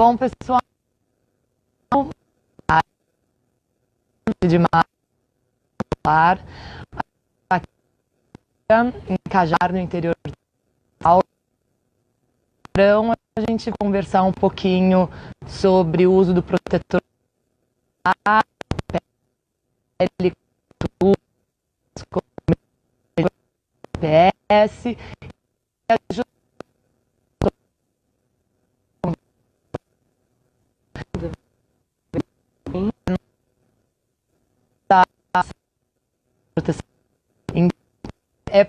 Bom, pessoal, de mar, aqui em Cajar, no interior de São Paulo, a gente conversar um pouquinho sobre o uso do protetor solar, pele, PS, e ajuda a proteção. É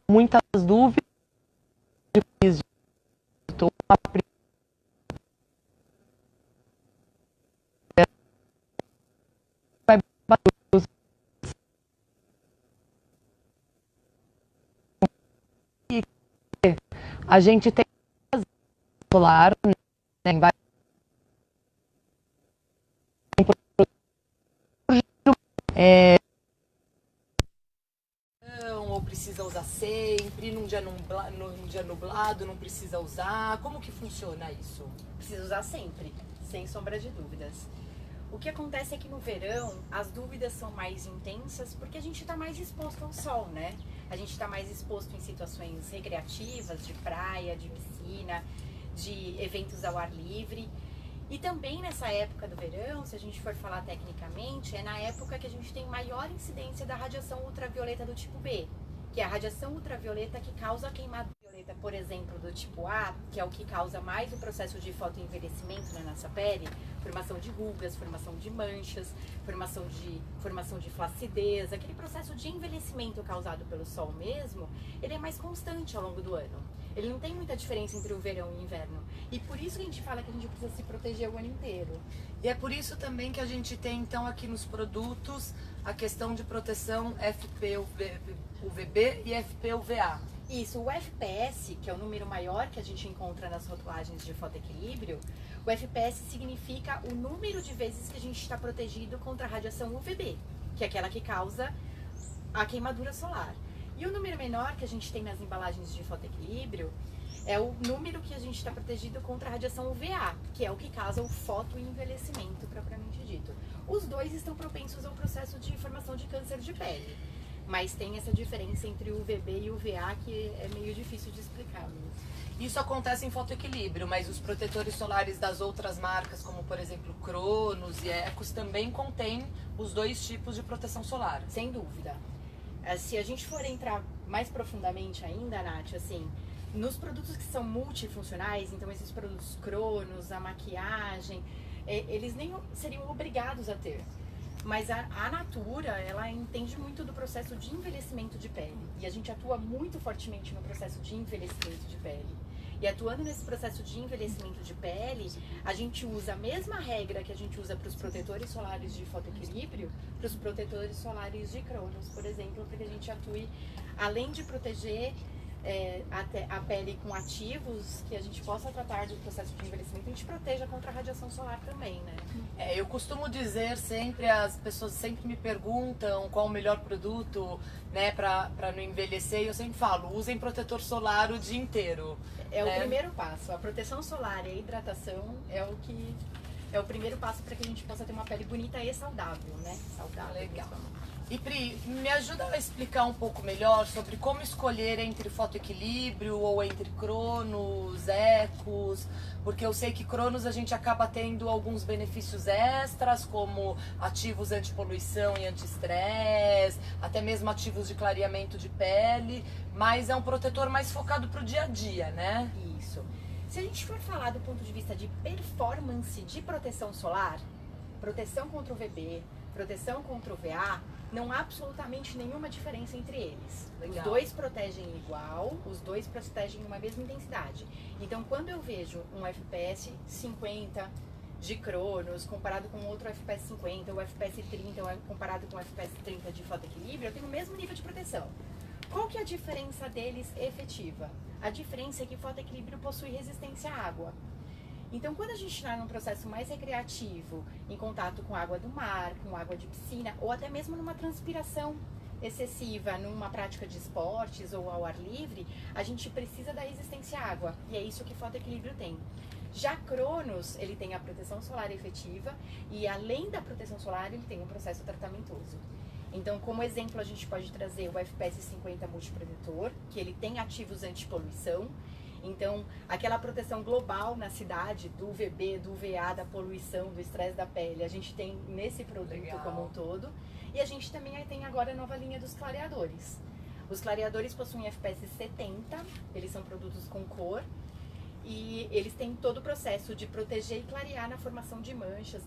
muitas dúvidas de a gente tem solar, né, vai ou precisa usar sempre, num dia nublado não precisa usar, como que funciona isso? Precisa usar sempre, sem sombra de dúvidas. O que acontece é que no verão as dúvidas são mais intensas porque a gente está mais exposto ao sol, né? A gente está mais exposto em situações recreativas, de praia, de piscina, de eventos ao ar livre. E também nessa época do verão, se a gente for falar tecnicamente, é na época que a gente tem maior incidência da radiação ultravioleta do tipo B, que é a radiação ultravioleta que causa a queimadura, por exemplo, do tipo A, que é o que causa mais o processo de fotoenvelhecimento na nossa pele, formação de rugas, formação de manchas, formação de flacidez, aquele processo de envelhecimento causado pelo sol mesmo, ele é mais constante ao longo do ano. Ele não tem muita diferença entre o verão e o inverno. E por isso que a gente fala que a gente precisa se proteger o ano inteiro. E é por isso também que a gente tem, então, aqui nos produtos, a questão de proteção FP-UVB e FP-UVA. Isso, o FPS, que é o número maior que a gente encontra nas rotulagens de fotoequilíbrio, o FPS significa o número de vezes que a gente está protegido contra a radiação UVB, que é aquela que causa a queimadura solar. E o número menor que a gente tem nas embalagens de fotoequilíbrio é o número que a gente está protegido contra a radiação UVA, que é o que causa o fotoenvelhecimento propriamente dito. Os dois estão propensos ao processo de formação de câncer de pele, mas tem essa diferença entre o UVB e o UVA que é meio difícil de explicar mesmo. Isso acontece em fotoequilíbrio, mas os protetores solares das outras marcas, como por exemplo Cronos e Ecos, também contêm os dois tipos de proteção solar. Sem dúvida. Se a gente for entrar mais profundamente ainda, Nath, assim, nos produtos que são multifuncionais, então esses produtos Cronos, a maquiagem, eles nem seriam obrigados a ter. Mas a Natura, ela entende muito do processo de envelhecimento de pele. E a gente atua muito fortemente no processo de envelhecimento de pele. E atuando nesse processo de envelhecimento de pele, a gente usa a mesma regra que a gente usa para os protetores solares de fotoequilíbrio, para os protetores solares de Cronos, por exemplo, para que a gente atue, além de proteger a pele com ativos, que a gente possa tratar do processo de envelhecimento, a gente proteja contra a radiação solar também, né? Eu costumo dizer sempre, as pessoas sempre me perguntam qual o melhor produto, né, para não envelhecer, e eu sempre falo, usem protetor solar o dia inteiro. É o primeiro passo, a proteção solar e a hidratação é o primeiro passo para que a gente possa ter uma pele bonita e saudável, né? Saudável. Legal. E Pri, me ajuda a explicar um pouco melhor sobre como escolher entre fotoequilíbrio ou entre Cronos, Ecos, porque eu sei que Cronos a gente acaba tendo alguns benefícios extras, como ativos antipoluição e antiestresse, até mesmo ativos de clareamento de pele, mas é um protetor mais focado para o dia a dia, né? Isso. Se a gente for falar do ponto de vista de performance de proteção solar, proteção contra o UVB, proteção contra o UVA, não há absolutamente nenhuma diferença entre eles. Legal. Os dois protegem igual, os dois protegem uma mesma intensidade. Então, quando eu vejo um FPS 50 de Cronos comparado com outro FPS 50, ou FPS 30 comparado com o FPS 30 de fotoequilíbrio, eu tenho o mesmo nível de proteção. Qual que é a diferença deles efetiva? A diferença é que o fotoequilíbrio possui resistência à água. Então, quando a gente está num processo mais recreativo, em contato com água do mar, com água de piscina, ou até mesmo numa transpiração excessiva, numa prática de esportes ou ao ar livre, a gente precisa da resistência à água. E é isso que o fotoequilíbrio tem. Já Cronos, ele tem a proteção solar efetiva e além da proteção solar, ele tem um processo tratamentoso. Então, como exemplo, a gente pode trazer o FPS 50 multiprotetor, que ele tem ativos antipoluição. Então, aquela proteção global na cidade do UVB, do UVA, da poluição, do estresse da pele, a gente tem nesse produto Legal. como um todo. E a gente também tem agora a nova linha dos clareadores. Os clareadores possuem FPS 70, eles são produtos com cor. E eles têm todo o processo de proteger e clarear na formação de manchas,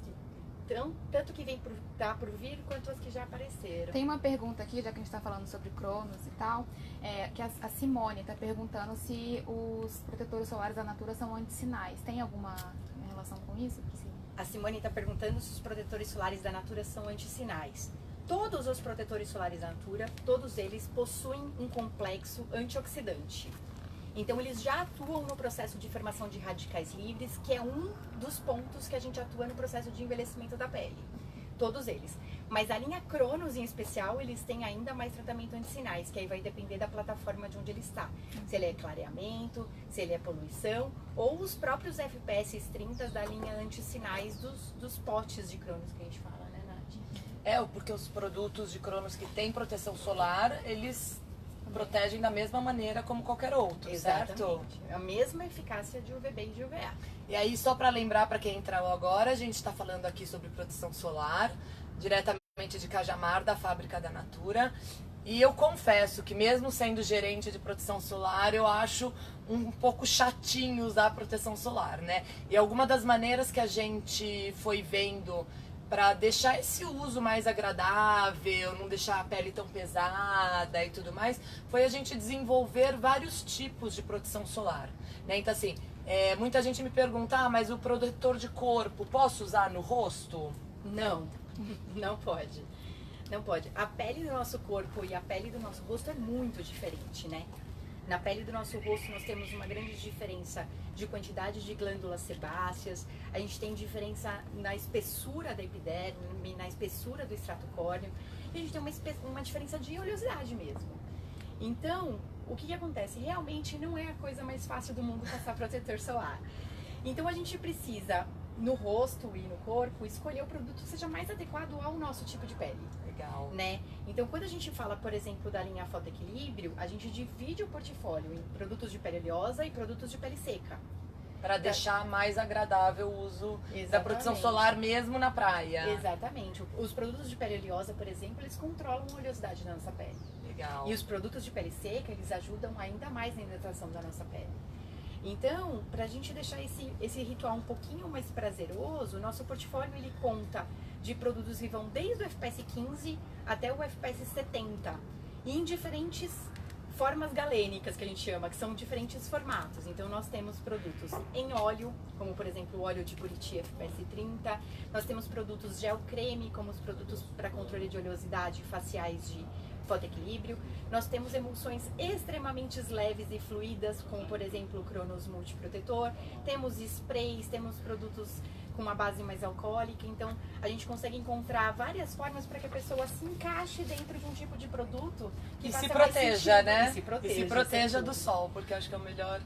tanto que vem tá por vir, quanto as que já apareceram. Tem uma pergunta aqui, já que a gente está falando sobre Cronos e tal, que a Simone está perguntando se os protetores solares da Natura são antissinais. Tem alguma relação com isso, Priscila? A Simone está perguntando se os protetores solares da Natura são antissinais. Todos os protetores solares da Natura, todos eles possuem um complexo antioxidante. Então, eles já atuam no processo de formação de radicais livres, que é um dos pontos que a gente atua no processo de envelhecimento da pele. Todos eles. Mas a linha Cronos, em especial, eles têm ainda mais tratamento antissinais, que aí vai depender da plataforma de onde ele está. Se ele é clareamento, se ele é poluição, ou os próprios FPS 30 da linha antissinais dos potes de Cronos que a gente fala, né, Nath? Porque os produtos de Cronos que têm proteção solar, eles protegem da mesma maneira como qualquer outro, certo? Exatamente. A mesma eficácia de UVB e de UVA. E aí, só para lembrar para quem entrou agora, a gente está falando aqui sobre proteção solar, diretamente de Cajamar, da fábrica da Natura. E eu confesso que mesmo sendo gerente de proteção solar, eu acho um pouco chatinho usar proteção solar, né? E alguma das maneiras que a gente foi vendo para deixar esse uso mais agradável, não deixar a pele tão pesada e tudo mais, foi a gente desenvolver vários tipos de proteção solar, né? Então assim, muita gente me pergunta, mas o protetor de corpo, posso usar no rosto? Não, não pode. Não pode. A pele do nosso corpo e a pele do nosso rosto é muito diferente, né? Na pele do nosso rosto nós temos uma grande diferença de quantidade de glândulas sebáceas, a gente tem diferença na espessura da epiderme, na espessura do extrato córneo, e a gente tem uma diferença de oleosidade mesmo. Então, o que acontece? Realmente não é a coisa mais fácil do mundo passar protetor solar. Então a gente precisa, no rosto e no corpo, escolher o produto que seja mais adequado ao nosso tipo de pele. Legal. Né? Então, quando a gente fala, por exemplo, da linha Foto Equilíbrio, a gente divide o portfólio em produtos de pele oleosa e produtos de pele seca. Para deixar mais agradável o uso da proteção Exatamente. solar mesmo na praia. Exatamente. Os produtos de pele oleosa, por exemplo, eles controlam a oleosidade da nossa pele. Legal. E os produtos de pele seca, eles ajudam ainda mais na hidratação da nossa pele. Então, para a gente deixar esse ritual um pouquinho mais prazeroso, nosso portfólio ele conta de produtos que vão desde o FPS 15 até o FPS 70, e em diferentes formas galênicas, que a gente chama, que são diferentes formatos. Então, nós temos produtos em óleo, como por exemplo o óleo de Buriti FPS 30, nós temos produtos gel creme, como os produtos para controle de oleosidade faciais de Foto Equilíbrio. Nós temos emulsões extremamente leves e fluidas, como por exemplo o Cronos Multiprotetor. Temos sprays, temos produtos com uma base mais alcoólica. Então a gente consegue encontrar várias formas para que a pessoa se encaixe dentro de um tipo de produto que E faça se mais proteja, sentido. né? E se E se proteja sobretudo. do sol, porque eu acho que é o melhor,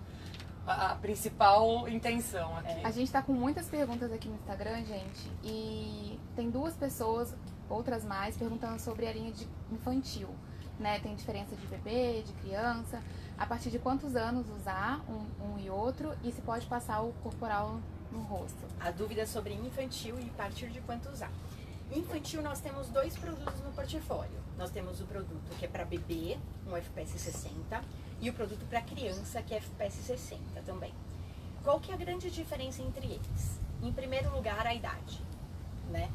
a principal intenção aqui. A gente tá com muitas perguntas aqui no Instagram, gente, e tem duas pessoas, outras mais, perguntando sobre a linha de infantil, né? Tem diferença de bebê, de criança, a partir de quantos anos usar um e outro, e se pode passar o corporal no rosto. A dúvida é sobre infantil e a partir de quanto usar. Infantil, nós temos dois produtos no portfólio. Nós temos o produto que é para bebê, um FPS 60, e o produto para criança, que é FPS 60 também. Qual que é a grande diferença entre eles? Em primeiro lugar, a idade, né?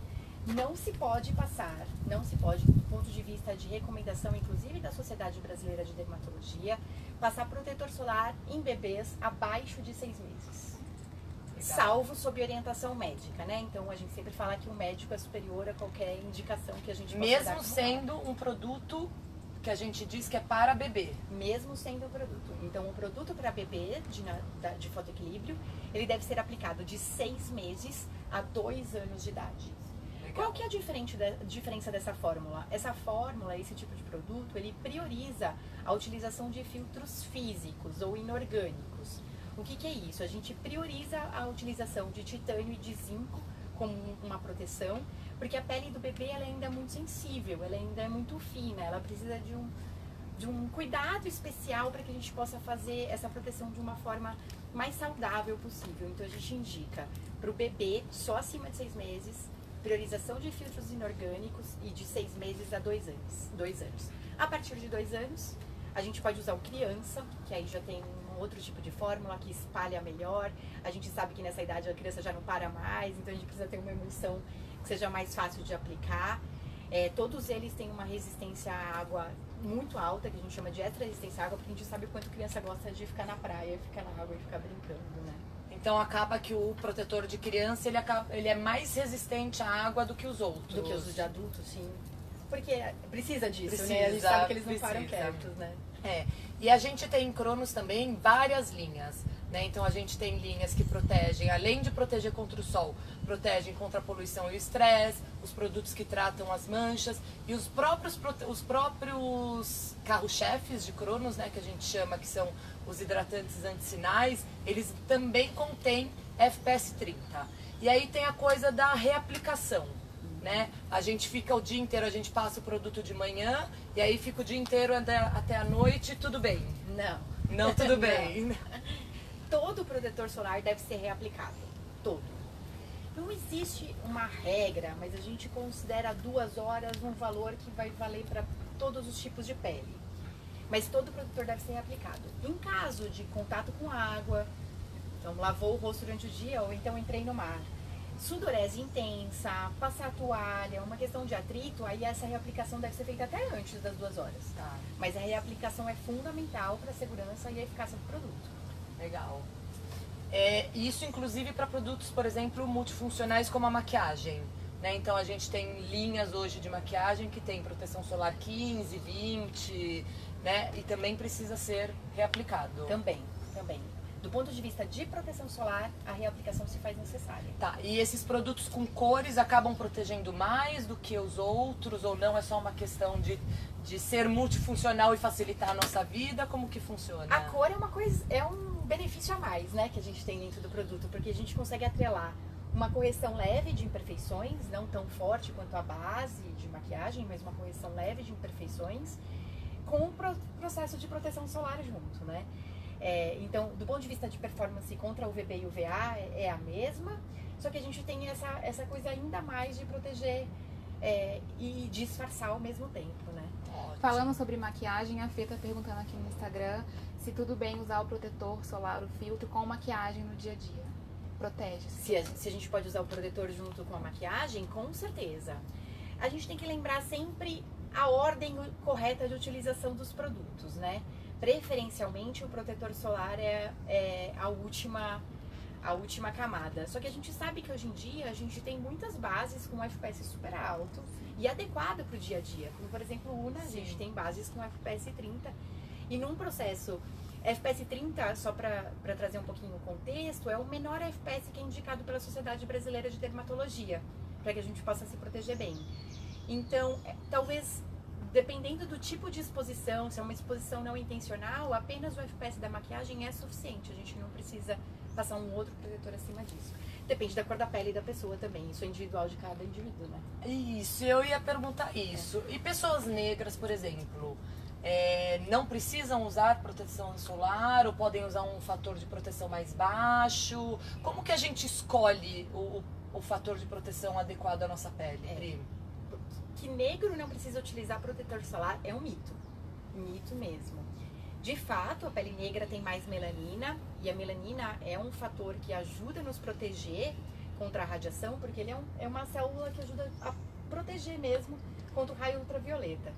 Não se pode passar, não se pode, do ponto de vista de recomendação, inclusive da Sociedade Brasileira de Dermatologia, passar protetor solar em bebês abaixo de 6 meses. Legal. Salvo sob orientação médica, né? Então a gente sempre fala que o médico é superior a qualquer indicação que a gente possa dar Mesmo como sendo um produto que a gente diz que é para bebê. mesmo sendo o produto. Então, o produto para bebê de Foto Equilíbrio, ele deve ser aplicado de 6 meses a 2 anos de idade. Qual que é a diferença dessa fórmula? Essa fórmula, esse tipo de produto, ele prioriza a utilização de filtros físicos ou inorgânicos. O que é isso? A gente prioriza a utilização de titânio e de zinco como uma proteção, porque a pele do bebê ela ainda é muito sensível, ela ainda é muito fina, ela precisa de um cuidado especial para que a gente possa fazer essa proteção de uma forma mais saudável possível. Então a gente indica para o bebê só acima de 6 meses, priorização de filtros inorgânicos e de 6 meses a 2 anos. 2 anos. A partir de 2 anos, a gente pode usar o criança, que aí já tem um outro tipo de fórmula que espalha melhor. A gente sabe que nessa idade a criança já não para mais, então a gente precisa ter uma emulsão que seja mais fácil de aplicar. Todos eles têm uma resistência à água muito alta, que a gente chama de extra-resistência à água, porque a gente sabe o quanto criança gosta de ficar na praia, ficar na água e ficar brincando, né? Então acaba que o protetor de criança, ele é mais resistente à água do que os outros. Do que os de adultos, sim. Porque precisa disso, né? A gente Precisa, sabe que eles não precisa. param quietos, né? E a gente tem em Cronos também várias linhas, né? Então a gente tem linhas que protegem, além de proteger contra o sol, protegem contra a poluição e o estresse, os produtos que tratam as manchas e os próprios carro-chefes de Cronos, né? Que a gente chama que são os hidratantes antissinais, eles também contêm FPS 30. E aí tem a coisa da reaplicação. Né? A gente fica o dia inteiro, a gente passa o produto de manhã e aí fica o dia inteiro até a noite, tudo bem. Não tudo bem. Todo protetor solar deve ser reaplicado. Todo. Não existe uma regra, mas a gente considera 2 horas um valor que vai valer para todos os tipos de pele. Mas todo protetor deve ser reaplicado. Em caso de contato com água, então lavou o rosto durante o dia ou então entrei no mar, sudorese intensa, passar toalha, uma questão de atrito, aí essa reaplicação deve ser feita até antes das 2 horas. Tá. Mas a reaplicação é fundamental para a segurança e a eficácia do produto. Legal. Isso inclusive para produtos, por exemplo, multifuncionais como a maquiagem. Né? Então a gente tem linhas hoje de maquiagem que tem proteção solar 15, 20, né? E também precisa ser reaplicado. Também. Do ponto de vista de proteção solar, a reaplicação se faz necessária. Tá, e esses produtos com cores acabam protegendo mais do que os outros ou não? É só uma questão de ser multifuncional e facilitar a nossa vida? Como que funciona? A cor é uma coisa, é um benefício a mais, né, que a gente tem dentro do produto, porque a gente consegue atrelar uma correção leve de imperfeições, não tão forte quanto a base de maquiagem, mas uma correção leve de imperfeições, com o processo de proteção solar junto, né? Então, do ponto de vista de performance contra UVB e UVA é a mesma, só que a gente tem essa coisa ainda mais de proteger e disfarçar ao mesmo tempo, né? Ótimo. Falando sobre maquiagem, a Fê tá perguntando aqui no Instagram se tudo bem usar o protetor solar, o filtro, com maquiagem no dia a dia. Protege. Se a gente pode usar o protetor junto com a maquiagem, com certeza. A gente tem que lembrar sempre a ordem correta de utilização dos produtos, né? Preferencialmente o protetor solar é a última camada. Só que a gente sabe que hoje em dia a gente tem muitas bases com FPS super alto e adequado para o dia a dia. Como por exemplo o UNA, a gente tem bases com FPS 30. E num processo FPS 30, só para trazer um pouquinho o contexto, é o menor FPS que é indicado pela Sociedade Brasileira de Dermatologia, para que a gente possa se proteger bem. Então, talvez, dependendo do tipo de exposição, se é uma exposição não intencional, apenas o FPS da maquiagem é suficiente. A gente não precisa passar um outro protetor acima disso. Depende da cor da pele da pessoa também. Isso é individual de cada indivíduo, né? Isso, eu ia perguntar isso. E pessoas negras, por exemplo, não precisam usar proteção solar ou podem usar um fator de proteção mais baixo? Como que a gente escolhe o fator de proteção adequado à nossa pele, Pri? Que negro não precisa utilizar protetor solar é um mito. Mito mesmo. De fato, a pele negra tem mais melanina e a melanina é um fator que ajuda a nos proteger contra a radiação, porque ele é uma célula que ajuda a proteger mesmo contra o raio ultravioleta.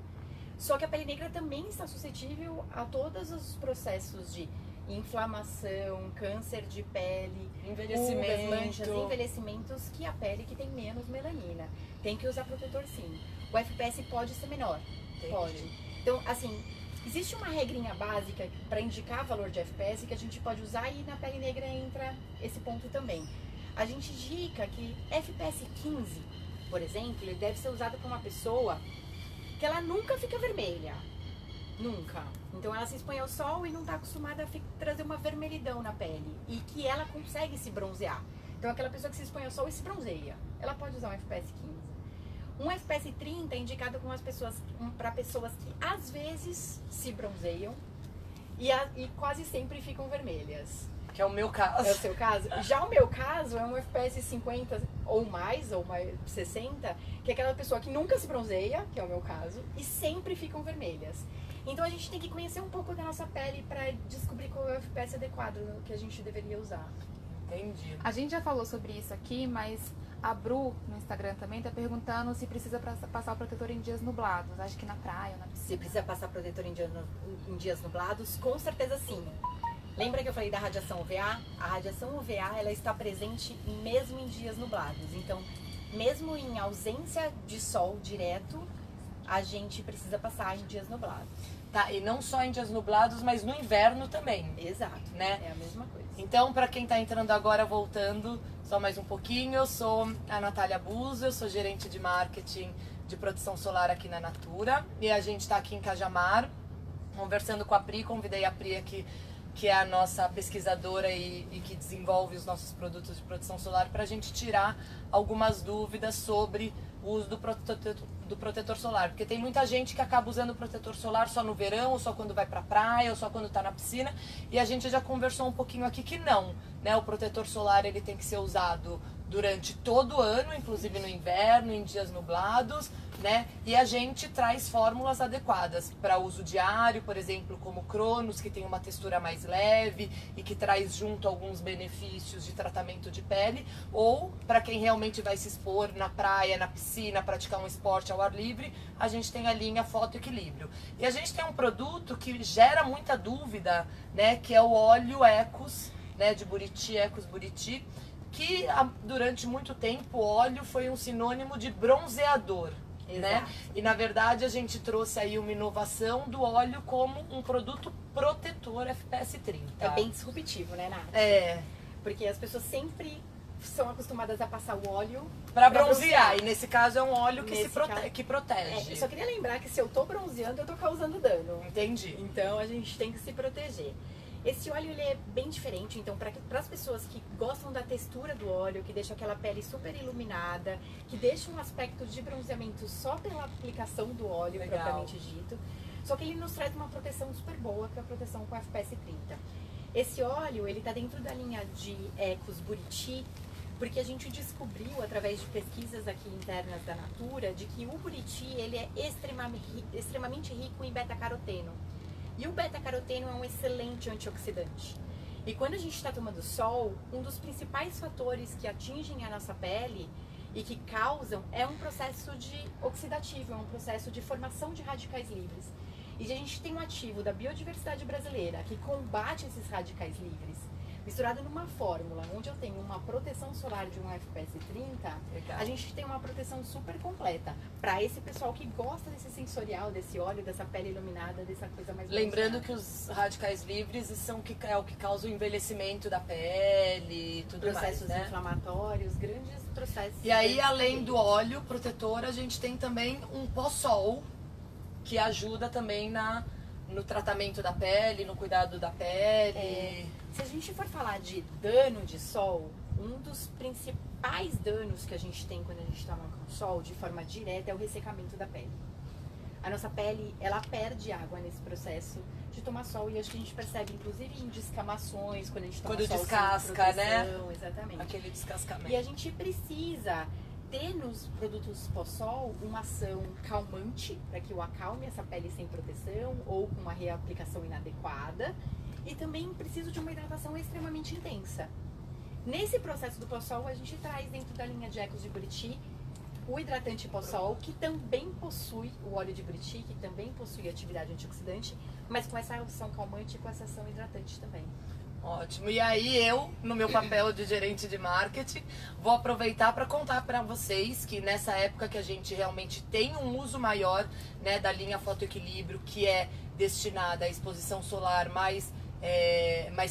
Só que a pele negra também está suscetível a todos os processos de inflamação, câncer de pele, Envelhecimento, manchas, envelhecimentos que a pele que tem menos melanina. Tem que usar protetor sim. O FPS pode ser menor. Entendi. Pode. Então, assim, existe uma regrinha básica para indicar valor de FPS que a gente pode usar e na pele negra entra esse ponto também. A gente indica que FPS 15, por exemplo, ele deve ser usado por uma pessoa que ela nunca fica vermelha. Nunca. Então ela se expõe ao sol e não está acostumada a trazer uma vermelhidão na pele. E que ela consegue se bronzear. Então aquela pessoa que se expõe ao sol e se bronzeia, ela pode usar um FPS 15. Um FPS 30 é indicado para pessoas que às vezes se bronzeiam e quase sempre ficam vermelhas. Que é o meu caso. É o seu caso? Já o meu caso é um FPS 50 ou mais 60, que é aquela pessoa que nunca se bronzeia, que é o meu caso, e sempre ficam vermelhas. Então a gente tem que conhecer um pouco da nossa pele para descobrir qual é o FPS adequado que a gente deveria usar. Entendi. A gente já falou sobre isso aqui, mas a Bru, no Instagram também, tá perguntando se precisa passar o protetor em dias nublados. Acho que na praia ou na piscina. Se precisa passar protetor em dias nublados, com certeza sim. Lembra que eu falei da radiação UVA? A radiação UVA, ela está presente mesmo em dias nublados. Então, mesmo em ausência de sol direto, a gente precisa passar em dias nublados. Tá, e não só em dias nublados, mas no inverno também. Exato, né? É a mesma coisa. Então, para quem tá entrando agora, voltando só mais um pouquinho, eu sou a Natália Buzo, eu sou gerente de marketing de proteção solar aqui na Natura. E a gente tá aqui em Cajamar, conversando com a Pri, convidei a Pri aqui, que é a nossa pesquisadora e que desenvolve os nossos produtos de proteção solar, para a gente tirar algumas dúvidas sobre o uso do protetor solar. Porque tem muita gente que acaba usando o protetor solar só no verão, ou só quando vai pra praia, ou só quando tá na piscina. E a gente já conversou um pouquinho aqui que não, né? O protetor solar ele tem que ser usado durante todo o ano, inclusive no inverno, em dias nublados, né? E a gente traz fórmulas adequadas para uso diário, por exemplo, como Cronos, que tem uma textura mais leve e que traz junto alguns benefícios de tratamento de pele, ou para quem realmente vai se expor na praia, na piscina, praticar um esporte ao ar livre, a gente tem a linha Foto Equilíbrio. E a gente tem um produto que gera muita dúvida, né? Que é o óleo Ecos, né? De Buriti, Ecos Buriti, que durante muito tempo o óleo foi um sinônimo de bronzeador, né? E na verdade a gente trouxe aí uma inovação do óleo como um produto protetor FPS 30. É bem disruptivo, né, Nath? É. Porque as pessoas sempre são acostumadas a passar o óleo Pra bronzear. E nesse caso é um óleo que, que eu protege. só queria lembrar que se eu tô bronzeando, eu tô causando dano. Entendi. Então a gente tem que se proteger. Esse óleo ele é bem diferente, então para as pessoas que gostam da textura do óleo, que deixa aquela pele super iluminada, que deixa um aspecto de bronzeamento só pela aplicação do óleo, Legal. propriamente dito, só que ele nos traz uma proteção super boa, que é a proteção com FPS 30. Esse óleo, ele tá dentro da linha de Ecos Buriti, porque a gente descobriu, através de pesquisas aqui internas da Natura, de que o Buriti, ele é extremamente rico em beta-caroteno. E o beta-caroteno é um excelente antioxidante. E quando a gente está tomando sol, um dos principais fatores que atingem a nossa pele e que causam é um processo oxidativo, é um processo de formação de radicais livres. E a gente tem um ativo da biodiversidade brasileira que combate esses radicais livres, misturado numa fórmula onde eu tenho uma proteção solar de um FPS 30, Legal. a gente tem uma proteção super completa para esse pessoal que gosta desse sensorial, desse óleo, dessa pele iluminada, dessa coisa mais Lembrando bronzeada. que os radicais livres são é o que causa o envelhecimento da pele e tudo Processos mais, né? inflamatórios, grandes processos. E aí, além do óleo protetor, a gente tem também um pó-sol, que ajuda também no tratamento da pele, no cuidado da pele. Se a gente for falar de dano de sol, um dos principais danos que a gente tem quando a gente toma sol de forma direta é o ressecamento da pele. A nossa pele, ela perde água nesse processo de tomar sol e acho que a gente percebe, inclusive, em descamações quando a gente toma Quando sol sem descasca, né? proteção, exatamente. Aquele descascamento. E a gente precisa ter nos produtos pós-sol uma ação calmante, para que o acalme essa pele sem proteção ou com uma reaplicação inadequada. E também preciso de uma hidratação extremamente intensa. Nesse processo do pós-sol, a gente traz dentro da linha de Ecos de Buriti o hidratante pós-sol, que também possui o óleo de Buriti, que também possui atividade antioxidante, mas com essa ação calmante e com essa ação hidratante também. Ótimo. E aí eu, no meu papel de gerente de marketing, vou aproveitar para contar para vocês que nessa época que a gente realmente tem um uso maior, né, da linha Foto Equilíbrio, que é destinada à exposição solar mais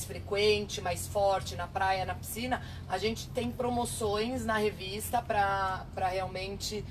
frequente, mais forte na praia, na piscina, a gente tem promoções na revista para realmente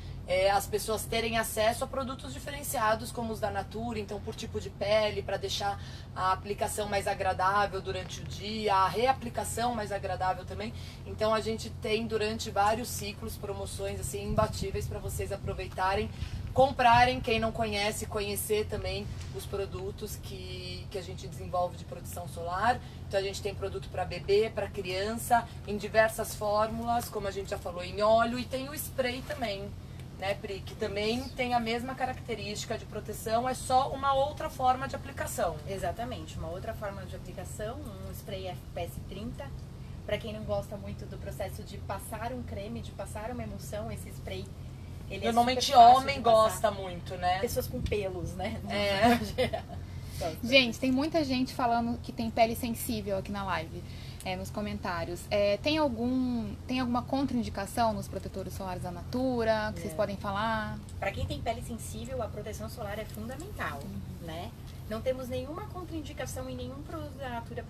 as pessoas terem acesso a produtos diferenciados como os da Natura, então por tipo de pele, para deixar a aplicação mais agradável durante o dia, a reaplicação mais agradável também. Então a gente tem durante vários ciclos promoções assim imbatíveis para vocês aproveitarem, comprarem, quem não conhece, conhecer também os produtos que a gente desenvolve de proteção solar. Então a gente tem produto para bebê, para criança, em diversas fórmulas, como a gente já falou, em óleo, e tem o spray também, né, Pri, que também tem a mesma característica de proteção, é só uma outra forma de aplicação. Exatamente, uma outra forma de aplicação, um spray FPS 30. Para quem não gosta muito do processo de passar um creme, de passar uma emulsão, esse spray, ele Normalmente é super fácil homem de passar. gosta muito, né? Pessoas com pelos, né? Gente, tem muita gente falando que tem pele sensível aqui na live, nos comentários. Tem alguma contraindicação nos protetores solares da Natura que vocês podem falar? Para quem tem pele sensível, a proteção solar é fundamental, né? Não temos nenhuma contraindicação em nenhum produto da Natura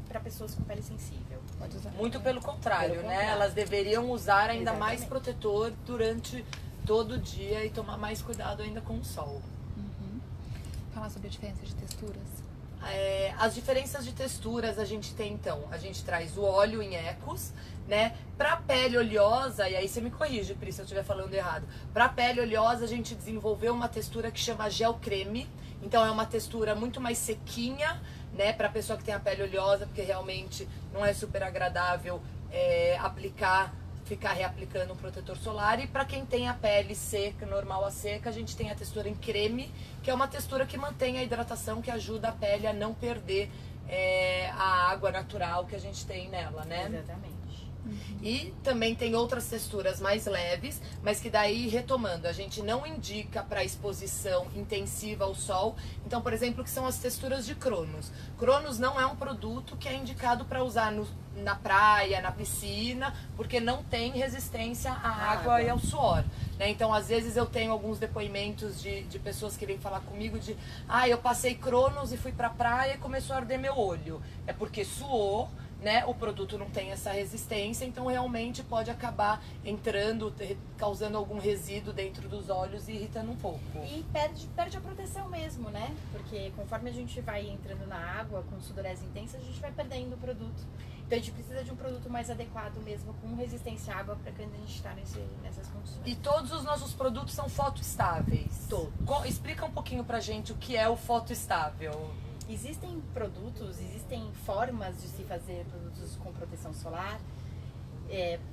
para pessoas com pele sensível. Pode usar. Muito pelo contrário, Pelo né? contrário. Elas deveriam usar ainda Exatamente. mais protetor durante todo o dia e tomar mais cuidado ainda com o sol. Falar sobre a diferença de texturas. As diferenças de texturas a gente tem então, a gente traz o óleo em ecos, né? Pra pele oleosa, e aí você me corrige, Pri, se eu estiver falando errado. Pra pele oleosa a gente desenvolveu uma textura que chama gel creme, então é uma textura muito mais sequinha, né? Pra pessoa que tem a pele oleosa, porque realmente não é super agradável ficar reaplicando um protetor solar. E para quem tem a pele seca, normal a seca, a gente tem a textura em creme, que é uma textura que mantém a hidratação, que ajuda a pele a não perder a água natural que a gente tem nela, né? Exatamente. E também tem outras texturas mais leves, mas que daí, retomando, a gente não indica para exposição intensiva ao sol. Então, por exemplo, que são as texturas de Cronos. Cronos não é um produto que é indicado para usar na praia, na piscina, porque não tem resistência à água e ao suor, né? Então, às vezes eu tenho alguns depoimentos de pessoas que vêm falar comigo de eu passei Cronos e fui pra praia e começou a arder meu olho. É porque suou, né? O produto não tem essa resistência, então realmente pode acabar entrando, causando algum resíduo dentro dos olhos e irritando um pouco. E perde a proteção mesmo, né? Porque conforme a gente vai entrando na água com sudorese intensa, a gente vai perdendo o produto. Então a gente precisa de um produto mais adequado mesmo, com resistência à água, para quando a gente está nessas condições. E todos os nossos produtos são fotoestáveis. Todos. Explica um pouquinho pra gente o que é o fotoestável. Existem produtos, existem formas de se fazer produtos com proteção solar,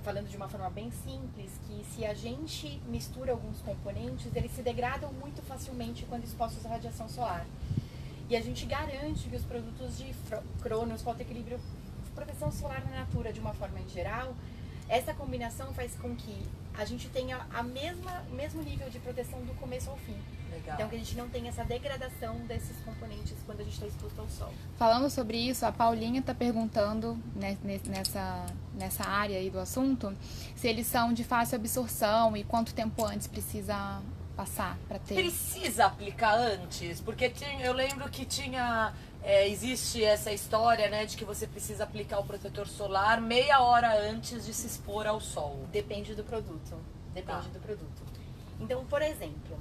falando de uma forma bem simples, que se a gente mistura alguns componentes, eles se degradam muito facilmente quando expostos à radiação solar. E a gente garante que os produtos de Cronos, fotoequilíbrio, proteção solar na Natura de uma forma em geral, essa combinação faz com que a gente tenha o mesmo nível de proteção do começo ao fim. Legal. Então que a gente não tenha essa degradação desses componentes quando a gente está exposto ao sol. Falando sobre isso, a Paulinha está perguntando nessa área aí do assunto se eles são de fácil absorção e quanto tempo antes precisa passar para ter. Precisa aplicar antes? Porque eu lembro que existe essa história, né, de que você precisa aplicar o protetor solar meia hora antes de se expor ao sol. Depende do produto. Depende do produto. Então, por exemplo,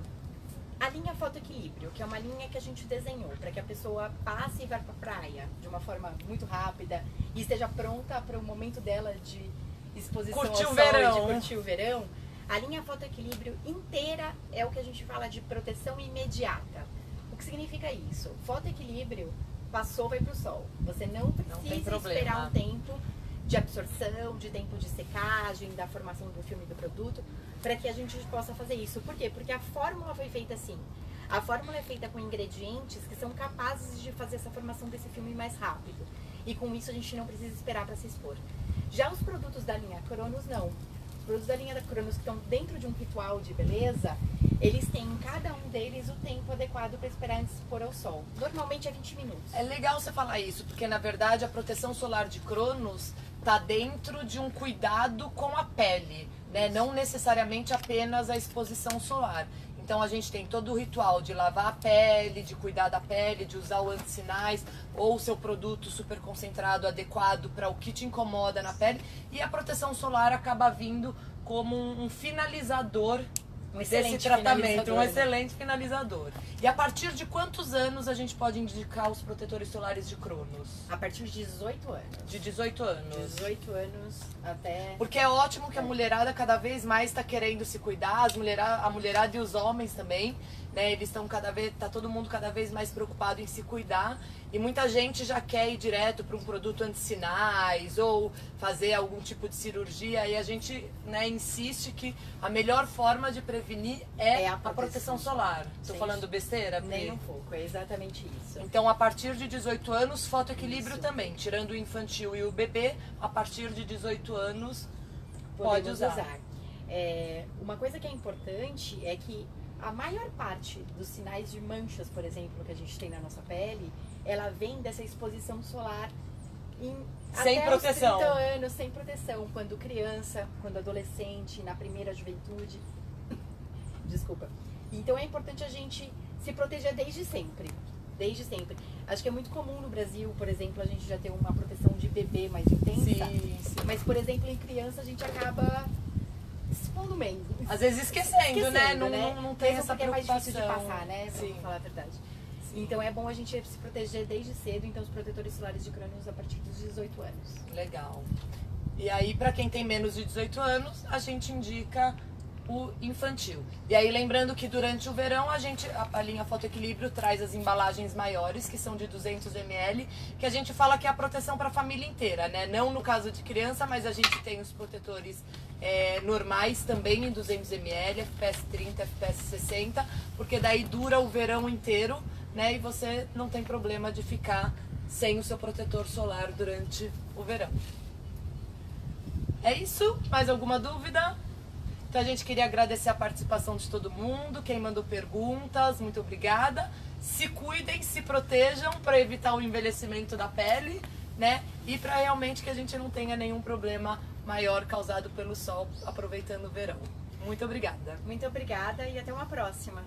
a linha fotoequilíbrio, que é uma linha que a gente desenhou para que a pessoa passe e vá para a praia de uma forma muito rápida e esteja pronta para o momento dela de exposição Curtir ao o sol verão. e de curtir o verão. A linha fotoequilíbrio inteira é o que a gente fala de proteção imediata. O que significa isso? Fotoequilíbrio passou, vai para o sol. Você não tem precisa problema. esperar um tempo de absorção, de tempo de secagem, da formação do filme do produto, para que a gente possa fazer isso. Por quê? Porque a fórmula foi feita assim. A fórmula é feita com ingredientes que são capazes de fazer essa formação desse filme mais rápido. E com isso a gente não precisa esperar para se expor. Já os produtos da linha Cronos, não. Os produtos da linha da Cronos que estão dentro de um ritual de beleza, eles têm em cada um deles o tempo adequado para esperar antes de se expor ao sol. Normalmente é 20 minutos. É legal você falar isso, porque na verdade a proteção solar de Cronos está dentro de um cuidado com a pele, né? Não necessariamente apenas a exposição solar. Então a gente tem todo o ritual de lavar a pele, de cuidar da pele, de usar o antissinais ou o seu produto super concentrado adequado para o que te incomoda na pele. E a proteção solar acaba vindo como um finalizador, desse tratamento, um excelente finalizador. E a partir de quantos anos a gente pode indicar os protetores solares de Cronos? A partir de 18 anos. De 18 anos. 18 anos até... Porque é ótimo que a mulherada cada vez mais está querendo se cuidar, a mulherada e os homens também, né? Eles estão tá todo mundo cada vez mais preocupado em se cuidar. E muita gente já quer ir direto para um produto anti-sinais ou fazer algum tipo de cirurgia. E a gente, né, insiste que a melhor forma de prevenir é a proteção solar. Estou falando besteira? Nem um pouco, é exatamente isso. Então, a partir de 18 anos, fotoequilíbrio também. Tirando o infantil e o bebê, a partir de 18 anos, pode usar. Uma coisa que é importante é que a maior parte dos sinais de manchas, por exemplo, que a gente tem na nossa pele, ela vem dessa exposição solar sem até proteção. Os 30 anos, sem proteção, quando criança, quando adolescente, na primeira juventude. Desculpa. Então é importante a gente se proteger desde sempre. Desde sempre. Acho que é muito comum no Brasil, por exemplo, a gente já ter uma proteção de bebê mais intensa. Sim. Mas, por exemplo, em criança a gente acaba expondo menos. Às vezes esquecendo, né? Não tem mesmo essa porque preocupação. é mais difícil de passar, né? Sim. Pra falar a verdade. Então é bom a gente se proteger desde cedo, então os protetores solares de Cronos a partir dos 18 anos. Legal. E aí, para quem tem menos de 18 anos, a gente indica o infantil. E aí, lembrando que durante o verão, a linha Fotoequilíbrio traz as embalagens maiores, que são de 200 ml, que a gente fala que é a proteção para a família inteira, né? Não no caso de criança, mas a gente tem os protetores normais também em 200 ml, FPS 30, FPS 60, porque daí dura o verão inteiro, né? E você não tem problema de ficar sem o seu protetor solar durante o verão. É isso? Mais alguma dúvida? Então a gente queria agradecer a participação de todo mundo, quem mandou perguntas, muito obrigada. Se cuidem, se protejam para evitar o envelhecimento da pele, né? E para realmente que a gente não tenha nenhum problema maior causado pelo sol aproveitando o verão. Muito obrigada. Muito obrigada e até uma próxima.